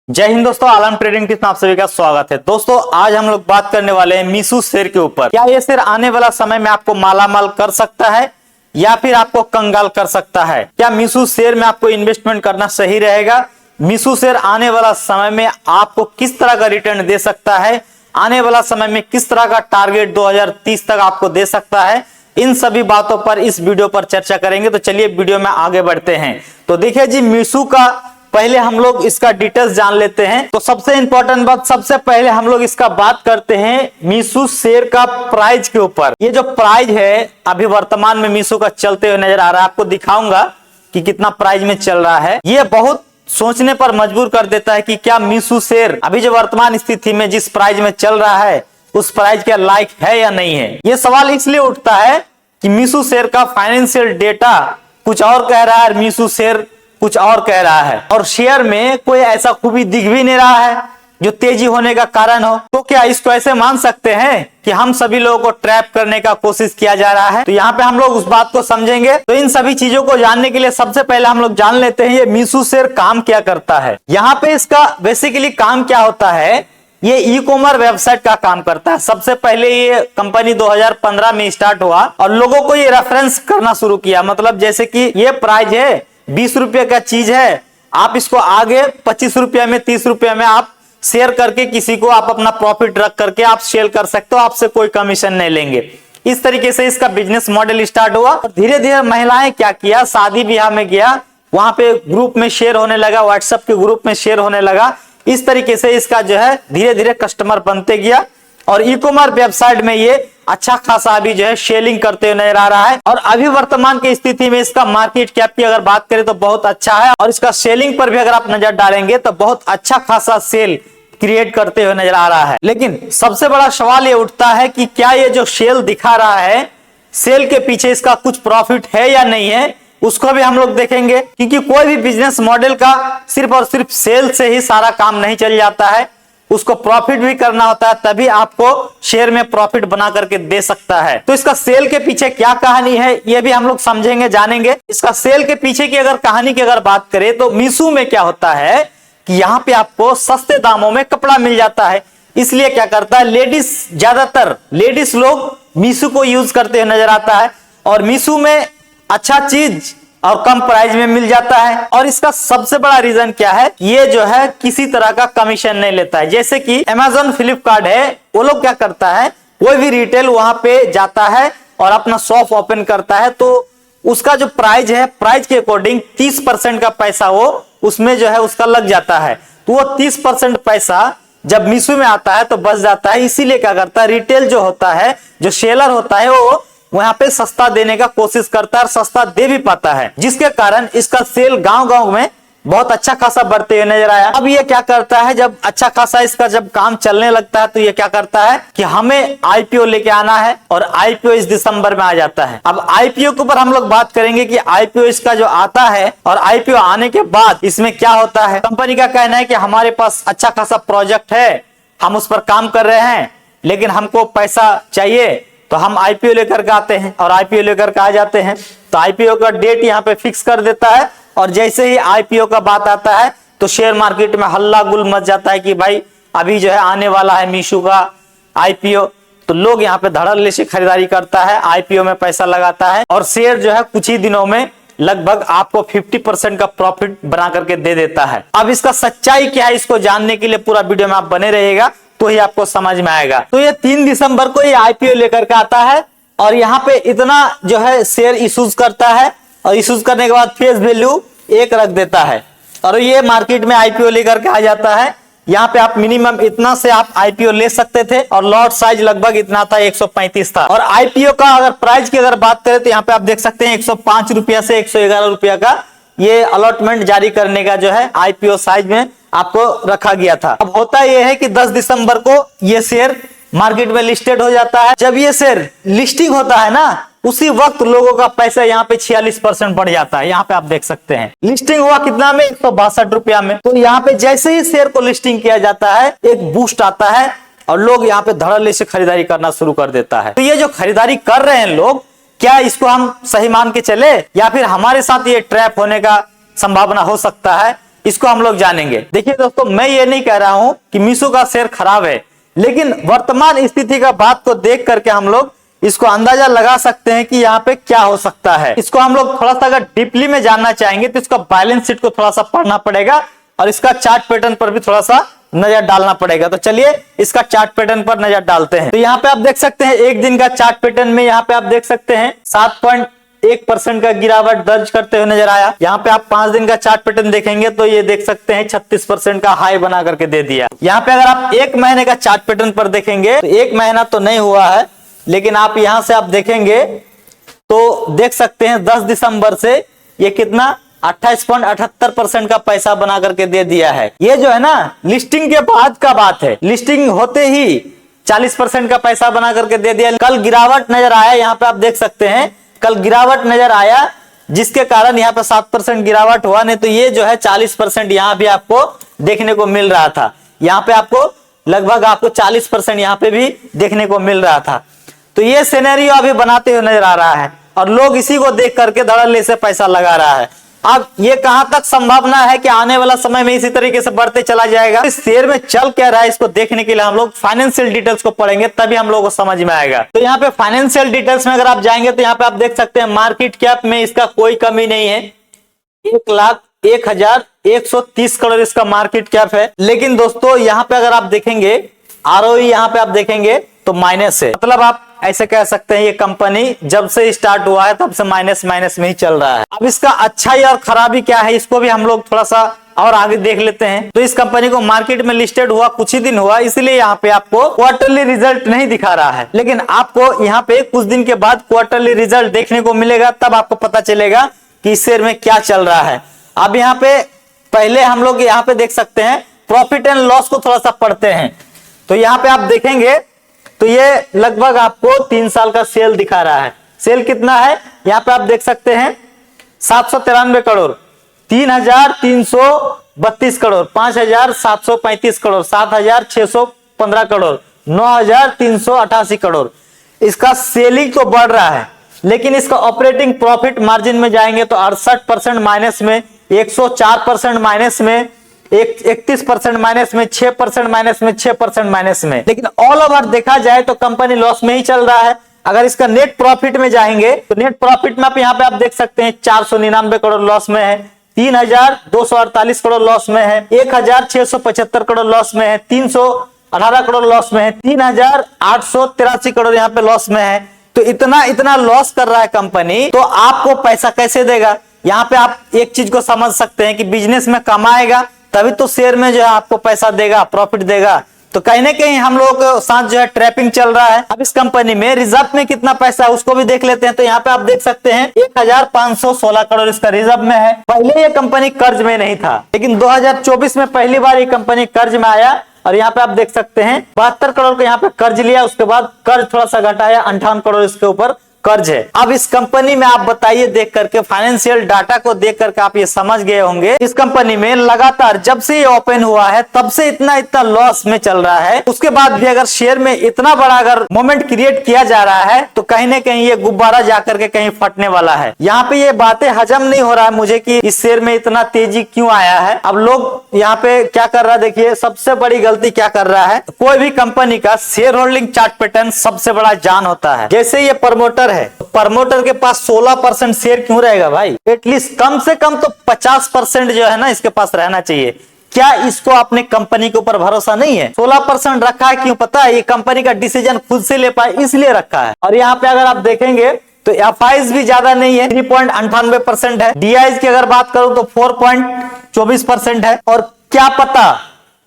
जय हिंद दोस्तों, आलम trading tips में आप सभी का स्वागत है। दोस्तों आज हम लोग बात करने वाले हैं मीशो शेयर के ऊपर। क्या ये शेयर आने वाला समय में आपको मालामाल कर सकता है या फिर आपको कंगाल कर सकता है? क्या मीशो शेयर में आपको इन्वेस्टमेंट करना सही रहेगा? मीशो शेयर आने वाला समय में आपको किस तरह का रिटर्न दे सकता है? आने वाला समय में किस तरह का टारगेट 2030 तक आपको दे सकता है? इन सभी बातों पर इस वीडियो पर चर्चा करेंगे। तो चलिए वीडियो में आगे बढ़ते हैं। तो देखिए जी, मीशो का पहले हम लोग इसका डिटेल्स जान लेते हैं। तो सबसे इंपॉर्टेंट बात, सबसे पहले हम लोग इसका बात करते हैं मीशो शेयर का प्राइस के ऊपर। ये जो प्राइस है अभी वर्तमान में मीशो का चलते हुए नजर आ रहा है, आपको दिखाऊंगा कि कितना प्राइस में चल रहा है। ये बहुत सोचने पर मजबूर कर देता है कि क्या मीशो शेयर अभी जो वर्तमान स्थिति में जिस प्राइस में चल रहा है उस प्राइस के लायक है या नहीं है। ये सवाल इसलिए उठता है कि मीशो शेयर का फाइनेंशियल डेटा कुछ और कह रहा है, मीशो शेयर कुछ और कह रहा है, और शेयर में कोई ऐसा खूबी दिख भी नहीं रहा है जो तेजी होने का कारण हो। तो क्या इसको ऐसे मान सकते हैं कि हम सभी लोगों को ट्रैप करने का कोशिश किया जा रहा है? तो यहाँ पे हम लोग उस बात को समझेंगे। तो इन सभी चीजों को जानने के लिए सबसे पहले हम लोग जान लेते हैं ये मीशो शेयर काम क्या करता है। यहाँ पे इसका बेसिकली काम क्या होता है, ये ई कॉमर्स वेबसाइट का काम करता है। सबसे पहले ये कंपनी 2015 में स्टार्ट हुआ और लोगों को ये रेफरेंस करना शुरू किया। मतलब जैसे कि ये प्राइस है 20 रुपए का चीज है, आप इसको आगे 25 रुपए में 30 रुपए में आप शेयर करके किसी को आप अपना प्रॉफिट रख करके आप सेल कर सकते हो, आपसे कोई कमीशन नहीं लेंगे। इस तरीके से इसका बिजनेस मॉडल स्टार्ट हुआ। धीरे धीरे महिलाएं क्या किया, शादी ब्याह में गया, वहां पे ग्रुप में शेयर होने लगा, व्हाट्सएप के ग्रुप में शेयर होने लगा। इस तरीके से इसका जो है धीरे धीरे कस्टमर बनते गया और ई कॉमर्स वेबसाइट में ये अच्छा खासा अभी जो है सेलिंग करते हुए नजर आ रहा है। और अभी वर्तमान की स्थिति में इसका मार्केट कैप की अगर बात करें तो बहुत अच्छा है, और इसका सेलिंग पर भी अगर आप नजर डालेंगे तो बहुत अच्छा खासा सेल क्रिएट करते हुए नजर आ रहा है। लेकिन सबसे बड़ा सवाल ये उठता है कि क्या ये जो सेल दिखा रहा है, सेल के पीछे इसका कुछ प्रॉफिट है या नहीं है, उसको भी हम लोग देखेंगे। क्योंकि कोई भी बिजनेस मॉडल का सिर्फ और सिर्फ सेल से ही सारा काम नहीं चल जाता है, उसको प्रॉफिट भी करना होता है, तभी आपको शेयर में प्रॉफिट बना करके दे सकता है। तो इसका सेल के पीछे क्या कहानी है ये भी हम लोग समझेंगे, जानेंगे। इसका सेल के पीछे की अगर कहानी की अगर बात करें तो मीशो में क्या होता है कि यहाँ पे आपको सस्ते दामों में कपड़ा मिल जाता है। इसलिए क्या करता है, लेडीज, ज्यादातर लेडीज लोग मीशो को यूज करते हुए नजर आता है, और मीशो में अच्छा चीज और कम प्राइस में मिल जाता है। और इसका सबसे बड़ा रीजन क्या है, ये जो है किसी तरह का कमीशन नहीं लेता है। जैसे कि अमेजन, फ्लिपकार्ट है, वो लोग क्या करता है, कोई भी रिटेल वहां पे जाता है और अपना शॉप ओपन करता है, तो उसका जो प्राइस है, प्राइस के अकॉर्डिंग 30% का पैसा वो उसमें जो है उसका लग जाता है। तो वो 30% पैसा जब मीशो में आता है तो बच जाता है। इसीलिए क्या करता है, रिटेल जो होता है, जो सेलर होता है, वो वहां पे सस्ता देने का कोशिश करता है और सस्ता दे भी पाता है, जिसके कारण इसका सेल गांव-गांव में बहुत अच्छा खासा बढ़ते हुए नजर आया। अब ये क्या करता है, जब अच्छा खासा इसका जब काम चलने लगता है तो ये क्या करता है कि हमें आईपीओ लेके आना है, और आईपीओ इस दिसंबर में आ जाता है। अब आईपीओ के ऊपर हम लोग बात करेंगे कि आईपीओ इसका जो आता है, और आईपीओ आने के बाद इसमें क्या होता है। कंपनी का कहना है कि हमारे पास अच्छा खासा प्रोजेक्ट है, हम उस पर काम कर रहे हैं, लेकिन हमको पैसा चाहिए, तो हम आईपीओ लेकर के आते हैं और आईपीओ लेकर के आ जाते हैं। तो आईपीओ का डेट यहाँ पे फिक्स कर देता है, और जैसे ही आईपीओ का बात आता है तो शेयर मार्केट में हल्ला गुल मच जाता है कि भाई अभी जो है आने वाला है मीशो का आईपीओ। तो लोग यहाँ पे धड़ल्ले से खरीदारी करता है, आईपीओ में पैसा लगाता है, और शेयर जो है कुछ ही दिनों में लगभग आपको 50% का प्रॉफिट बना करके दे देता है। अब इसका सच्चाई क्या है, इसको जानने के लिए पूरा वीडियो में आप बने रहिएगा, तो ही आपको समझ में आएगा। तो ये 3 दिसंबर को ये आईपीओ लेकर के आता है, और यहाँ पे इतना जो है शेयर इशूज करता है, और इशूज करने के बाद फेस वैल्यू 1 रख देता है, और ये मार्केट में आईपीओ लेकर के आ जाता है। यहाँ पे आप मिनिमम इतना से आप आईपीओ ले सकते थे, और लॉट साइज लगभग इतना था, 135 था। और आईपीओ का अगर प्राइस की अगर बात करें तो यहाँ पे आप देख सकते हैं 105 रुपया से 111 रुपया का ये अलॉटमेंट जारी करने का जो है आईपीओ साइज में आपको रखा गया था। अब होता यह है कि 10 दिसंबर को ये शेयर मार्केट में लिस्टेड हो जाता है। जब ये शेयर लिस्टिंग होता है ना, उसी वक्त लोगों का पैसा यहाँ पे 46% बढ़ जाता है। यहाँ पे आप देख सकते हैं लिस्टिंग हुआ कितना में, 162 रुपया में। तो यहाँ पे जैसे ही शेयर को लिस्टिंग किया जाता है, एक बूस्ट आता है और लोग यहाँ पे धड़ल्ले से खरीदारी करना शुरू कर देता है। तो ये जो खरीदारी कर रहे हैं लोग, क्या इसको हम सही मान के चले, या फिर हमारे साथ ये ट्रैप होने का संभावना हो सकता है? इसको हम लोग जानेंगे। देखिए दोस्तों, मैं ये नहीं कह रहा हूं कि मीशो का शेयर खराब है, लेकिन वर्तमान स्थिति का बात को देख करके हम लोग इसको अंदाजा लगा सकते हैं कि यहाँ पे क्या हो सकता है। इसको हम लोग थोड़ा सा अगर डीपली में जानना चाहेंगे तो इसका बैलेंस शीट को थोड़ा सा पढ़ना पड़ेगा और इसका चार्ट पैटर्न पर भी थोड़ा सा नजर डालना पड़ेगा। तो चलिए इसका चार्ट पैटर्न पर नजर डालते हैं। तो यहाँ पे आप देख सकते हैं एक दिन का चार्ट पैटर्न में यहाँ पे आप देख सकते हैं 7.1% का गिरावट दर्ज करते हुए नजर आया। यहाँ पे आप 5 दिन का चार्ट पैटर्न देखेंगे तो ये देख सकते हैं 36% का हाई बना करके दे दिया। यहाँ पे अगर आप 1 महीने का चार्ट पैटर्न पर देखेंगे तो 1 महीना तो नहीं हुआ है, लेकिन आप यहां से आप देखेंगे तो देख सकते हैं 10 दिसंबर से ये कितना 28.78% का पैसा बना करके दे दिया है। ये जो है ना लिस्टिंग के बाद का बात है, लिस्टिंग होते ही 40% का पैसा बना करके दे दिया। कल गिरावट नजर आया, यहाँ पे आप देख सकते हैं कल गिरावट नजर आया, जिसके कारण यहाँ पे 7% गिरावट हुआ, नहीं तो ये जो है 40% यहाँ भी आपको देखने को मिल रहा था। यहाँ पे आपको लगभग आपको 40% यहाँ पे भी देखने को मिल रहा था। तो ये सिनेरियो अभी बनाते हुए नजर आ रहा है और लोग इसी को देख करके धड़ल्ले से पैसा लगा रहा है। अब ये कहां तक संभावना है कि आने वाला समय में इसी तरीके से बढ़ते चला जाएगा, इस शेयर में चल क्या रहा है इसको देखने के लिए हम लोग फाइनेंशियल डिटेल्स को पढ़ेंगे, तभी हम लोगों को समझ में आएगा। तो यहाँ पे फाइनेंशियल डिटेल्स में अगर आप जाएंगे तो यहाँ पे आप देख सकते हैं मार्केट कैप में इसका कोई कमी नहीं है, 1,01,130 करोड़ इसका मार्केट कैप है। लेकिन दोस्तों यहाँ पे अगर आप देखेंगे ROE यहाँ पे आप देखेंगे तो माइनस है, मतलब आप ऐसे कह सकते हैं ये कंपनी जब से स्टार्ट हुआ है तब से माइनस में ही चल रहा है। अब इसका अच्छाई और खराबी क्या है इसको भी हम लोग थोड़ा सा और आगे देख लेते हैं। तो इस कंपनी को मार्केट में लिस्टेड हुआ कुछ ही दिन हुआ, इसलिए यहाँ पे आपको क्वार्टरली रिजल्ट नहीं दिखा रहा है, लेकिन आपको यहाँ पे कुछ दिन के बाद क्वार्टरली रिजल्ट देखने को मिलेगा, तब आपको पता चलेगा कि इस शेयर में क्या चल रहा है। अब यहाँ पे पहले हम लोग यहाँ पे देख सकते हैं प्रॉफिट एंड लॉस को थोड़ा सा पढ़ते हैं। तो यहाँ पे आप देखेंगे तो ये लगभग आपको 3 साल का सेल दिखा रहा है। सेल कितना है यहाँ पे आप देख सकते हैं 793 करोड़, 3,332 करोड़, 5,735 करोड़, 7,615 करोड़, 9,388 करोड़। इसका सेलिंग तो बढ़ रहा है, लेकिन इसका ऑपरेटिंग प्रॉफिट मार्जिन में जाएंगे तो 68% माइनस में, 104% माइनस में, 31% माइनस में, 6% माइनस में, 6% माइनस में। लेकिन ऑल ओवर देखा जाए तो कंपनी लॉस में ही चल रहा है। अगर इसका नेट प्रॉफिट में जाएंगे तो नेट प्रॉफिट में आप यहाँ पे आप देख सकते हैं 499 करोड़ लॉस में है, 3,248 करोड़ लॉस में है, 1,675 करोड़ लॉस में है, 318 करोड़ लॉस में है, 3,883 करोड़ यहाँ पे लॉस में है। तो इतना लॉस कर रहा है कंपनी, तो आपको पैसा कैसे देगा? यहाँ पे आप एक चीज को समझ सकते हैं कि बिजनेस में कमाएगा तभी तो शेयर में जो है आपको पैसा देगा, प्रॉफिट देगा। तो कहीं ना कहीं हम लोगों के साथ जो है ट्रैपिंग चल रहा है। अब इस कंपनी में रिजर्व में कितना पैसा है उसको भी देख लेते हैं। तो यहाँ पे आप देख सकते हैं 1,516 करोड़ इसका रिजर्व में है। पहले ये कंपनी कर्ज में नहीं था, लेकिन 2024 में पहली बार ये कंपनी कर्ज में आया और यहाँ पे आप देख सकते हैं 72 करोड़ का यहाँ पे कर्ज लिया, उसके बाद कर्ज थोड़ा सा घटाया, 58 करोड़ इसके ऊपर कर्ज है। अब इस कंपनी में आप बताइए देख करके, फाइनेंशियल डाटा को देख करके आप ये समझ गए होंगे इस कंपनी में लगातार जब से ये ओपन हुआ है तब से इतना लॉस में चल रहा है। उसके बाद भी अगर शेयर में इतना बड़ा अगर मोमेंट क्रिएट किया जा रहा है तो कहीं ना कहीं ये गुब्बारा जाकर के कहीं फटने वाला है। यहाँ पे ये बातें हजम नहीं हो रहा है मुझे कि इस शेयर में इतना तेजी क्यों आया है। अब लोग यहाँ पे क्या कर रहा है, देखिए सबसे बड़ी गलती क्या कर रहा है, कोई भी कंपनी का शेयर होल्डिंग चार्ट पैटर्न सबसे बड़ा जान होता है। जैसे ये प्रमोटर है, प्रमोटर के पास 16% शेयर क्यों रहेगा भाई? एटलीस्ट कम से कम तो 50% जो है ना इसके पास रहना चाहिए। क्या इसको अपने कंपनी के ऊपर भरोसा नहीं है? 16% रखा है, क्यों पता है? ये कंपनी का डिसीजन खुद से ले पाए इसलिए रखा है। और यहाँ पे अगर आप देखेंगे तो एफआईज भी ज्यादा नहीं है, 3.98% है। डीआईज की अगर बात करूं तो 4.24% है। और क्या पता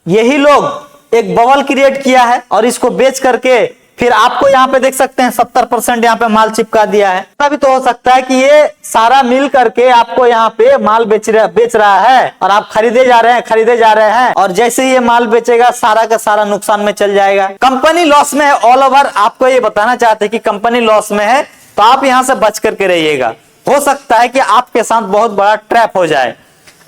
यही लोग एक बबल क्रिएट किया है और इसको बेच करके फिर आपको यहाँ पे देख सकते हैं 70% यहाँ पे माल चिपका दिया है। ऐसा भी तो हो सकता है कि ये सारा मिल करके आपको यहाँ पे माल बेच रहा है और आप खरीदे जा रहे हैं और जैसे ही ये माल बेचेगा सारा का सारा नुकसान में चल जाएगा। कंपनी लॉस में है ऑल ओवर। आपको ये बताना चाहते हैं कि कंपनी लॉस में है तो आप यहाँ से बच करके रहिएगा। हो सकता है कि आपके साथ बहुत बड़ा ट्रैप हो जाए।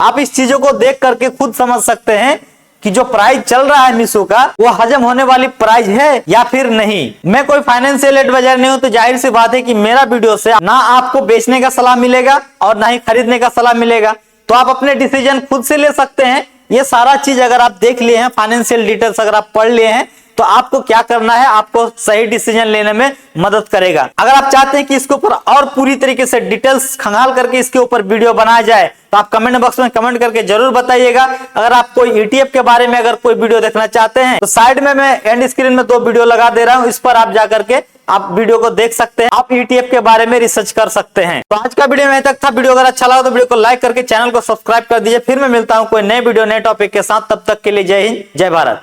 आप इस चीजों को देख करके खुद समझ सकते हैं कि जो प्राइस चल रहा है मीशो का वो हजम होने वाली प्राइस है या फिर नहीं। मैं कोई फाइनेंशियल एडवाइजर नहीं हूं, तो जाहिर सी बात है कि मेरा वीडियो से ना आपको बेचने का सलाह मिलेगा और ना ही खरीदने का सलाह मिलेगा। तो आप अपने डिसीजन खुद से ले सकते हैं। ये सारा चीज अगर आप देख लिए हैं, फाइनेंशियल डिटेल्स अगर आप पढ़ लिए हैं, तो आपको क्या करना है, आपको सही डिसीजन लेने में मदद करेगा। अगर आप चाहते हैं कि इसके ऊपर और पूरी तरीके से डिटेल्स खंगाल करके इसके ऊपर वीडियो बनाया जाए, तो आप कमेंट बॉक्स में कमेंट करके जरूर बताइएगा। अगर आप कोई ETF के बारे में अगर कोई वीडियो देखना चाहते हैं, तो साइड में मैं एंड स्क्रीन में 2 वीडियो लगा दे रहा हूं, इस पर आप जाकर के आप वीडियो को देख सकते हैं, आप ETF के बारे में रिसर्च कर सकते हैं। तो आज का वीडियो में तक था। वीडियो अगर अच्छा लगा तो वीडियो को लाइक करके चैनल को सब्सक्राइब कर दीजिए। फिर मैं मिलता हूं कोई नए वीडियो नए टॉपिक के साथ, तब तक के लिए जय हिंद, जय भारत।